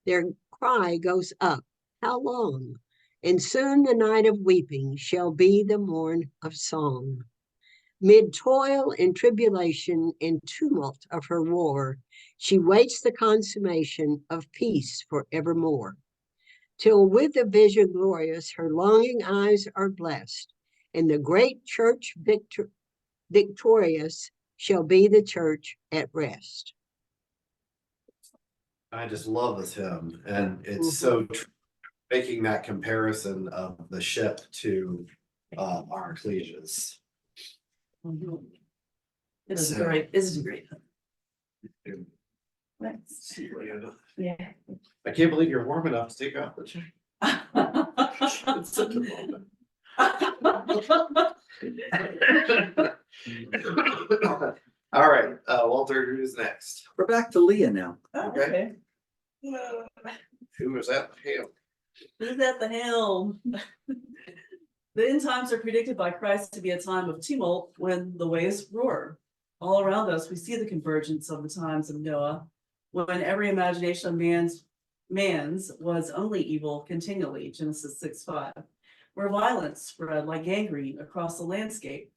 their cry goes up, how long? And soon the night of weeping shall be the morn of song. Mid toil and tribulation and tumult of her war, she waits the consummation of peace forevermore. Till with the vision glorious her longing eyes are blessed, and the great church victorious shall be the church at rest. I just love this hymn, and it's so making that comparison of the ship to our ecclesias. It is So- great. This is great. And Thanks. yeah. Yeah. I can't believe you're warm enough to take off the chair. It's such a moment. All right, Walter, who's next? We're back to Leah now. Oh, Okay. okay. Who was that? Him. Who's at the helm? The end times are predicted by Christ to be a time of tumult when the waves roar. All around us, we see the convergence of the times of Noah, when every imagination of man's was only evil continually, Genesis 6:5, where violence spread like gangrene across the landscape.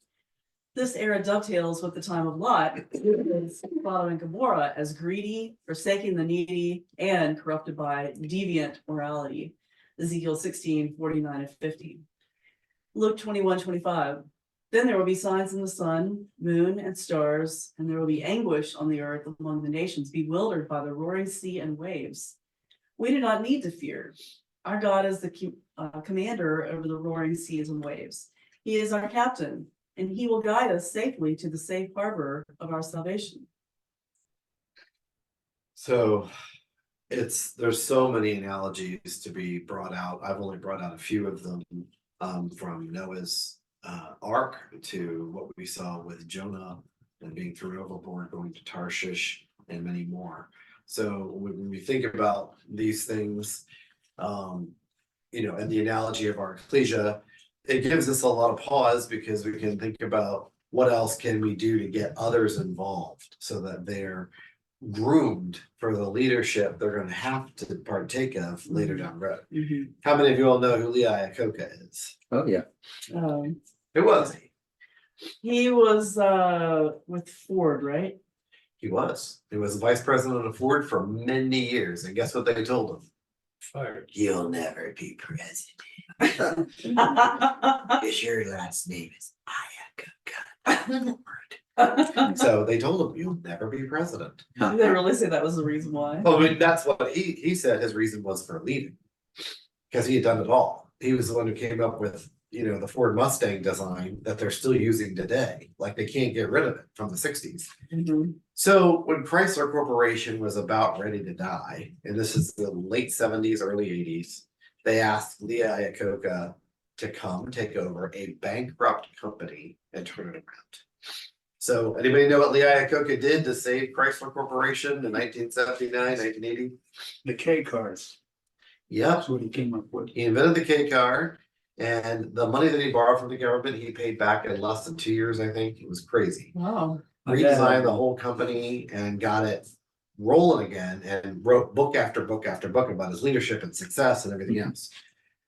This era dovetails with the time of Lot, who is following Gomorrah as greedy, forsaking the needy, and corrupted by deviant morality, Ezekiel 16:49 and 50. Luke 21:25. Then there will be signs in the sun, moon, and stars, and there will be anguish on the earth among the nations, bewildered by the roaring sea and waves. We do not need to fear. Our God is the commander over the roaring seas and waves. He is our captain, and he will guide us safely to the safe harbor of our salvation. So there's so many analogies to be brought out. I've only brought out a few of them, from Noah's ark to what we saw with Jonah and being thrown overboard, going to Tarshish, and many more. So when we think about these things, and the analogy of our ecclesia, it gives us a lot of pause, because we can think about what else can we do to get others involved so that they're groomed for the leadership they're going to have to partake of later down the road. How many of you all know who Lee Iacocca is? Oh, yeah. Who was he? He was with Ford, right? He was vice president of Ford for many years, and guess what they told him? Fired. You'll never be president because your last name is Iacocca. So they told him, you'll never be president. Did they really say that was the reason why? Well, I mean, that's what he said his reason was for leaving, because he had done it all. He was the one who came up with, the Ford Mustang design that they're still using today. Like, they can't get rid of it from the 60s. So when Chrysler Corporation was about ready to die, and this is the late 70s, early 80s, they asked Lee Iacocca to come take over a bankrupt company and turn it around. So anybody know what Lee Iacocca did to save Chrysler Corporation in 1979, 1980? The K cars. Yep, That's what he came up with. he invented the K car, and the money that he borrowed from the government, he paid back in less than 2 years, I think. It was crazy. Wow. Redesigned the whole company and got it rolling again, and wrote book after book after book about his leadership and success and everything else.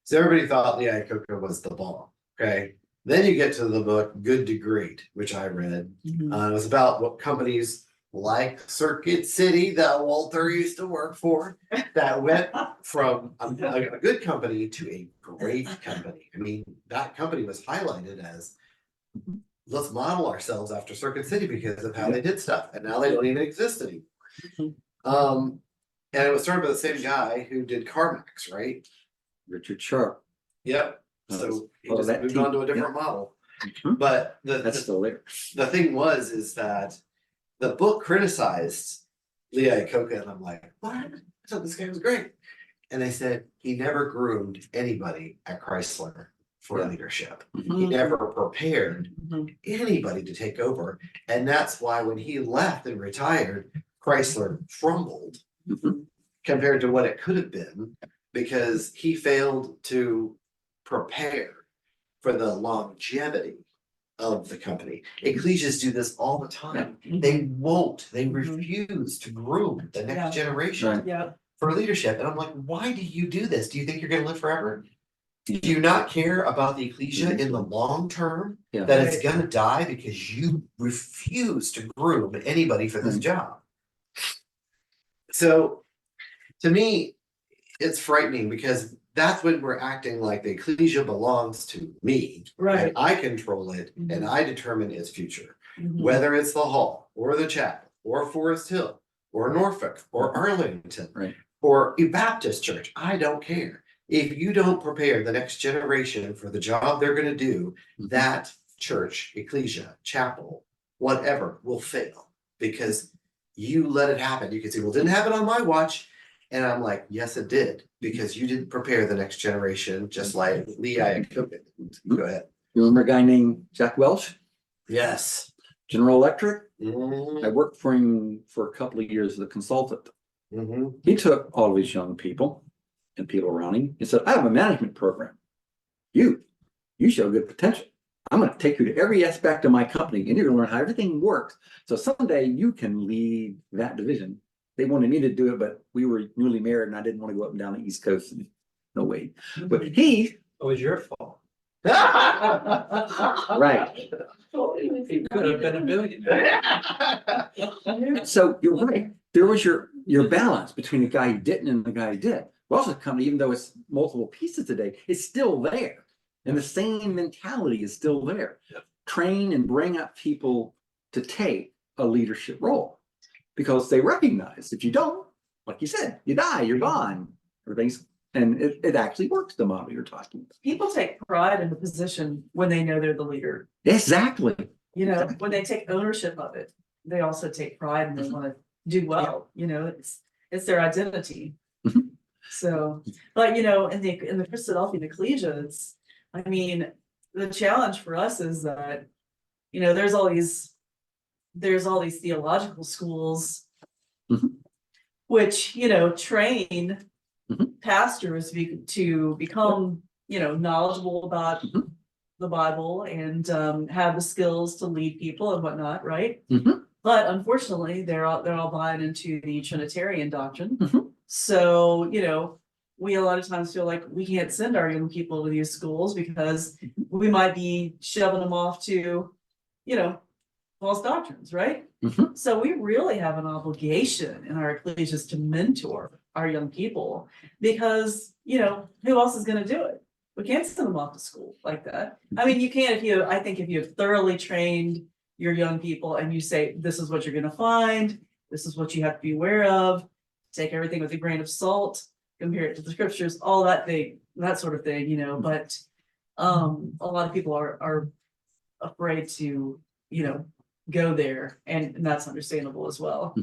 So everybody thought Lee Iacocca was the bomb. Okay. Then you get to the book Good to Great, which I read. It was about what companies like Circuit City that Walter used to work for, that went from a good company to a great company. I mean, that company was highlighted as, let's model ourselves after Circuit City because of how they did stuff, and now they don't even exist anymore. And it was started by the same guy who did CarMax, right? Richard Sharp. Yep. So he just that moved team, on to a different model. Mhm. But That's still there. the thing is that the book criticized Lee Iacocca, and I'm like, what? I thought this guy was great. And they said he never groomed anybody at Chrysler for leadership. He never prepared anybody to take over. And that's why when he left and retired, Chrysler crumbled compared to what it could have been, because he failed to prepare for the longevity of the company. Ecclesias do this all the time. They refuse to groom the next generation for leadership. And I'm like, why do you do this? Do you think you're going to live forever? Do you not care about the ecclesia in the long term? That it's going to die because you refuse to groom anybody for this job? So to me, it's frightening, because that's when we're acting like the ecclesia belongs to me. Right. And I control it, and I determine its future. Whether it's the hall or the chapel or Forest Hill or Norfolk or Arlington or a Baptist church, I don't care. If you don't prepare the next generation for the job they're going to do, that church, ecclesia, chapel, whatever will fail, because you let it happen. You can say, well, it didn't happen on my watch. And I'm like, yes, it did, because you didn't prepare the next generation, just like Lee Iacocca. Go ahead. You remember a guy named Jack Welch? Yes. General Electric? I worked for him for a couple of years as a consultant. He took all of his young people and people around him and said, I have a management program. You show good potential. I'm going to take you to every aspect of my company, and you're going to learn how everything works. So someday you can lead that division. They wanted me to do it, but we were newly married and I didn't want to go up and down the East Coast. No way. But it was your fault. Right. He could have been a billionaire. So you're right. There was your balance between the guy who didn't and the guy who did. Welch's company, even though it's multiple pieces today, it's still there. And the same mentality is still there. Train and bring up people to take a leadership role, because they recognize if you don't, like you said, you die, you're gone. Everything's, and it actually works, the model you're talking about. People take pride in the position when they know they're the leader. Exactly. When they take ownership of it, they also take pride and they want to do well. It's their identity. Mhm. So, but in the Christadelphian ecclesias, I mean, the challenge for us is that, there's all these theological schools. Mhm. Which, train Mhm. pastors to become, knowledgeable about Mhm. the Bible and have the skills to lead people and whatnot, right? Mhm. But unfortunately, they're all buying into the Trinitarian doctrine. Mhm. So, we a lot of times feel like we can't send our young people to these schools because we might be shoving them off to, false doctrines, right? Mhm. So we really have an obligation in our ecclesias to mentor our young people because, who else is going to do it? We can't send them off to school like that. I mean, you can I think if you have thoroughly trained your young people and you say, this is what you're going to find, this is what you have to be aware of, take everything with a grain of salt, compare it to the scriptures, all that that sort of thing, but a lot of people are afraid to, go there, and that's understandable as well.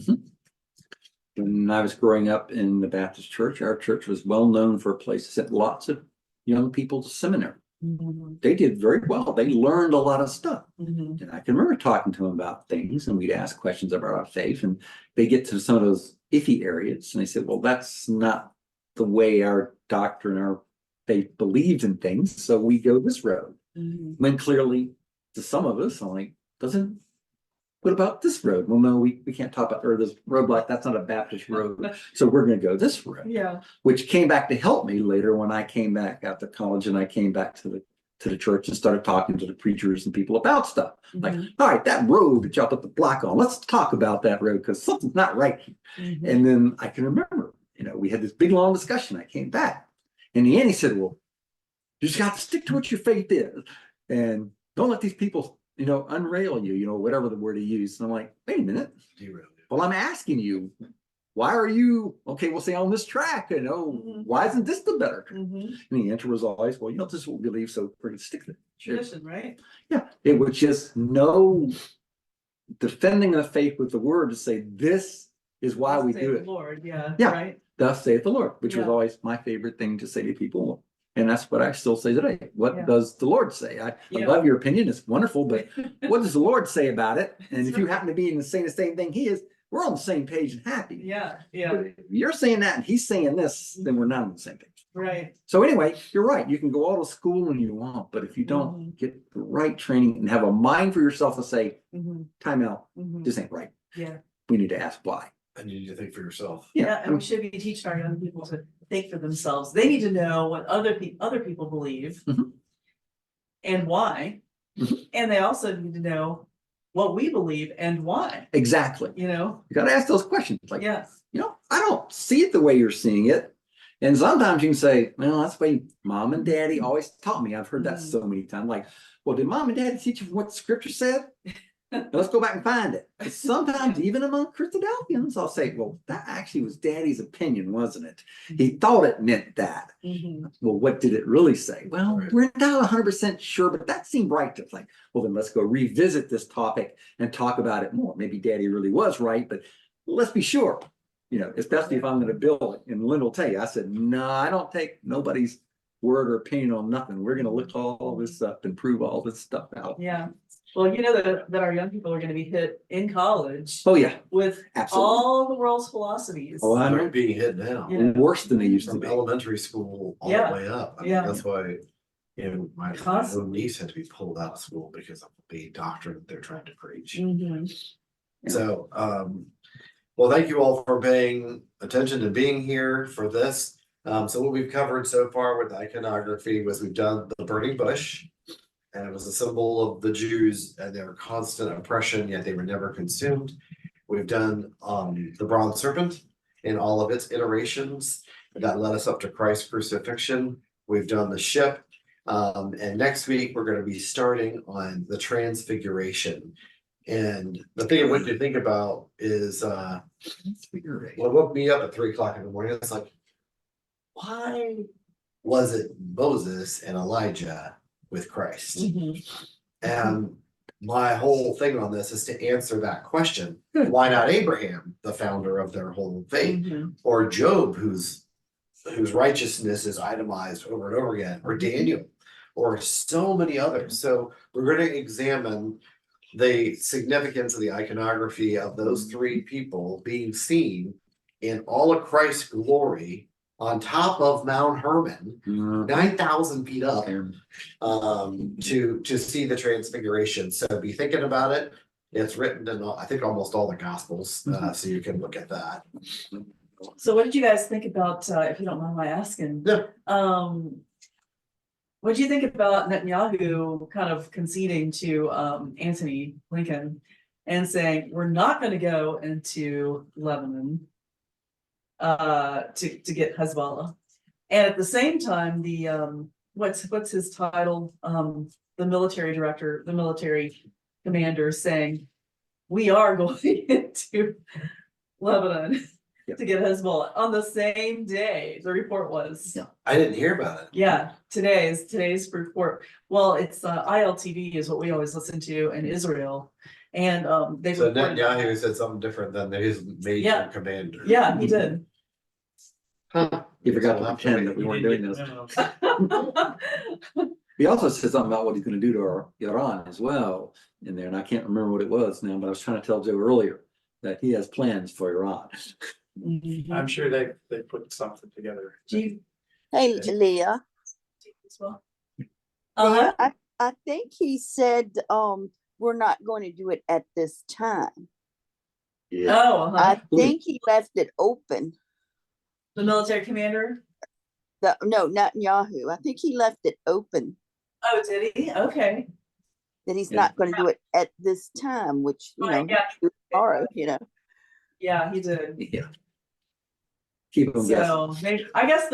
When I was growing up in the Baptist church, our church was well known for a place that sent lots of young people to seminary. Mhm, They did very well. They learned a lot of stuff. mhm, And I can remember talking to them about things, and we'd ask questions about our faith, and they get to some of those iffy areas, and they said, well, that's not the way our doctrine, our faith believes in things, so we go this road. mhm. When clearly, to some of us, I'm like, what about this road? Well, no, we can't talk about, or this road like that's not a Baptist road. So we're going to go this road. Yeah. Which came back to help me later when I came back after college and I came back to the church and started talking to the preachers and people about stuff. Like, Mhm. all right, that road that y'all put the block on, let's talk about that road because something's not right. Mhm. And then I can remember, we had this big long discussion. I came back. In the end, he said, well, you just got to stick to what your faith is. And don't let these people, unrail you, whatever the word he used. And I'm like, wait a minute. Well, I'm asking you, why are you, okay, we'll say on this track, Mhm. why isn't this the better? Mhm. And the answer was always, well, this is what we believe, so we're going to stick to it. Tradition, right? Yeah, it was just no defending the faith with the word to say, this is why we Say do the it. Lord, yeah, Yeah. right? Thus saith the Lord, which was Yeah. always my favorite thing to say to people. And that's what I still say today. What Yeah. does the Lord say? I Yeah. love your opinion. It's wonderful, but what does the Lord say about it? And That's if you right. happen to be saying the same thing he is, we're on the same page and happy. Yeah, yeah, But if you're saying that and he's saying this, then we're not on the same page. right. So anyway, you're right. You can go all to school when you want, but if you don't Mhm. get the right training and have a mind for yourself to say, Mhm, time out, mhm. this ain't right. Yeah, We need to ask why. And you need to think for yourself. yeah, and we should be teaching our young people to think for themselves. They need to know what other people believe. Mhm. And why. Mhm. And they also need to know what we believe and why, Exactly. you know? You got to ask those questions. Like, Yes. I don't see it the way you're seeing it. And sometimes you can say, well, that's the way mom and daddy always taught me. I've heard that Mhm. so many times. Like, well, did mom and daddy teach you what the scripture said? Let's go back and find it. But sometimes, even among Christadelphians, I'll say, well, that actually was daddy's opinion, wasn't it? He thought it meant that. Mhm. Well, what did it really say? Well, Right. we're not 100% sure, but that seemed right to think. Well, then let's go revisit this topic and talk about it more. Maybe daddy really was right, but let's be sure, especially if I'm going to build it. And Lynn will tell you, I said, no, I don't take nobody's word or opinion on nothing. We're going to look all this up and prove all this stuff out. Yeah. Well, that our young people are gonna be hit in college Oh, yeah, with absolutely. all the world's philosophies. Oh, I They're know. being hit now. Yeah. Worse than they used to From be. elementary school all Yeah. the way up. I mean, Yeah. that's why, my Constantly. own niece had to be pulled out of school because of the doctrine they're trying to preach. Mhm. So, well, thank you all for paying attention and being here for this. So what we've covered so far with the iconography was we've done the burning bush. And it was a symbol of the Jews and their constant oppression, yet they were never consumed. We've done the bronze serpent in all of its iterations that led us up to Christ's crucifixion. We've done the ship. And next week we're going to be starting on the transfiguration. And the thing I want you to think about is what woke me up at 3 o'clock in the morning. It's like, why was it Moses and Elijah with Christ? Mhm. And my whole thing on this is to answer that question. Why not Abraham, the founder of their whole faith, Mhm. or Job, whose righteousness is itemized over and over again, or Daniel, or so many others. So we're going to examine the significance of the iconography of those three people being seen in all of Christ's glory on top of Mount Hermon, 9,000 feet up, to see the transfiguration. So be thinking about it. It's written in, I think, almost all the Gospels, so you can look at that. So what did you guys think about, if you don't mind my asking? Yeah. What do you think about Netanyahu kind of conceding to Antony Blinken and saying, we're not going to go into Lebanon to get Hezbollah? And at the same time, the what's his title? The military director, the military commander saying, we are going into Lebanon to get Hezbollah on the same day. The report was. Yeah. I didn't hear about it. Yeah, today's report. Well, it's ILTV is what we always listen to in Israel, and they So reported. Netanyahu said something different than his major Yeah. commander. Yeah, he did. Huh. He forgot We'll to have to pretend wait. that we You weren't didn't doing get this. the memo. He also said something about what he's gonna do to our Iran as well in there, and I can't remember what it was now, but I was trying to tell Joe earlier that he has plans for Iran. Mhm. I'm sure they put something together. Do you Hey, Leah. as well? Leah, I think he said, we're not going to do it at this time. Yeah. Oh, I think he left it open. the military commander. No, Netanyahu. I think he left it open Oh, did he? Okay. that he's Yeah. not going to do it at this time, which, Right, yeah. tomorrow, Yeah, he did. Yeah. Keep them guessing. So maybe I guess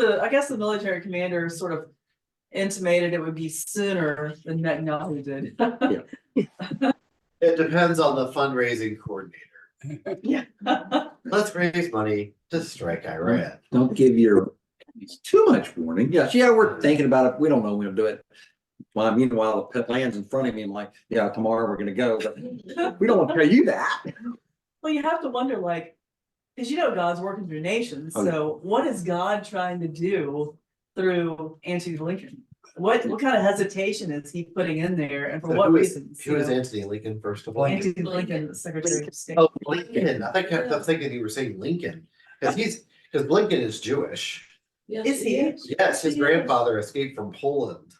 the military commander sort of intimated it would be sooner than Netanyahu did. It depends on the fundraising coordinator. Yeah. Let's raise money to strike Iran. Don't give your it's too much warning. Yes, yeah, we're thinking about it. We don't know when to do it. Well, meanwhile, the land's in front of me and like, yeah, tomorrow we're gonna go, but we don't want to tell you that. Well, you have to wonder, like, because God's working through nations. Oh, yeah. So what is God trying to do through Antony Blinken? What kind of hesitation is he putting in there, and for So what who reasons? Who is Antony Lincoln, first of all? Antony Blinken, the Secretary of State. Oh, Blinken. I think I was thinking you were saying Lincoln, because Blinken is Jewish. Is he? Yes, his grandfather escaped from Poland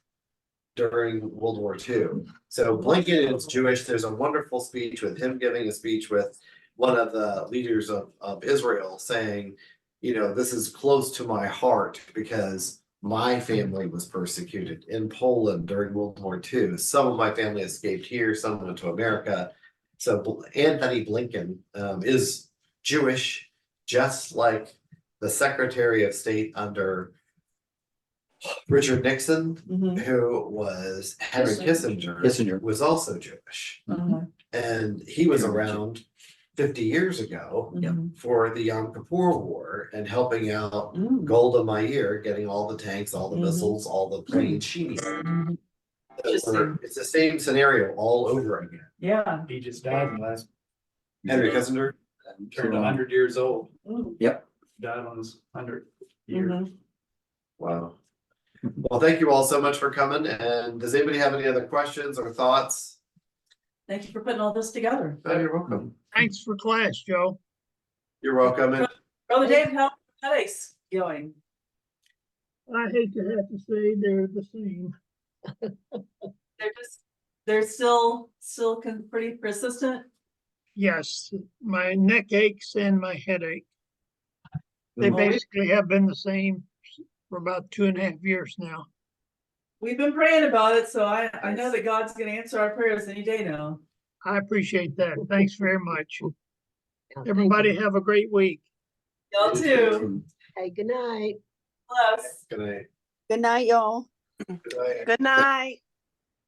during World War II. So Blinken is Jewish. There's a wonderful speech with him giving a speech with one of the leaders of Israel saying, this is close to my heart because my family was persecuted in Poland during World War II. Some of my family escaped here, some went to America. So Anthony Blinken is Jewish, just like the Secretary of State under Richard Nixon, Mhm. who was Henry Kissinger, was also Jewish. Mhm. And he was around 50 years ago Mhm. for the Yom Kippur War and helping out Mm. Golda Meir, getting all the tanks, all the Mhm. missiles, all the planes she needed. Mhm. It's the same scenario all over again. Yeah. He just died in the last, Henry Kissinger, turned 100 years old, Mm. Yep. died on his 100th year. Mhm. wow. Well, thank you all so much for coming. And does anybody have any other questions or thoughts? Thank you for putting all this together. Oh, you're welcome. Thanks for class, Joe. You're welcome. And Brother Dave, how are headaches going? I hate to have to say they're the same. They're still pretty persistent. Yes, my neck aches and my headache. They Well, basically have been the same for about 2.5 years now. we've been praying about it, so I know that God's gonna answer our prayers any day now. I appreciate that. Thanks very much. Yeah, thank Everybody you. have a great week. Y'all too. Hey, good night. Bless. good night. Good night, y'all. Good night. Good night.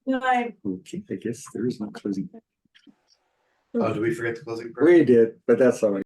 Good night. Okay, I guess there is no closing. Oh, did we forget the closing prayer? We did, but that's all right.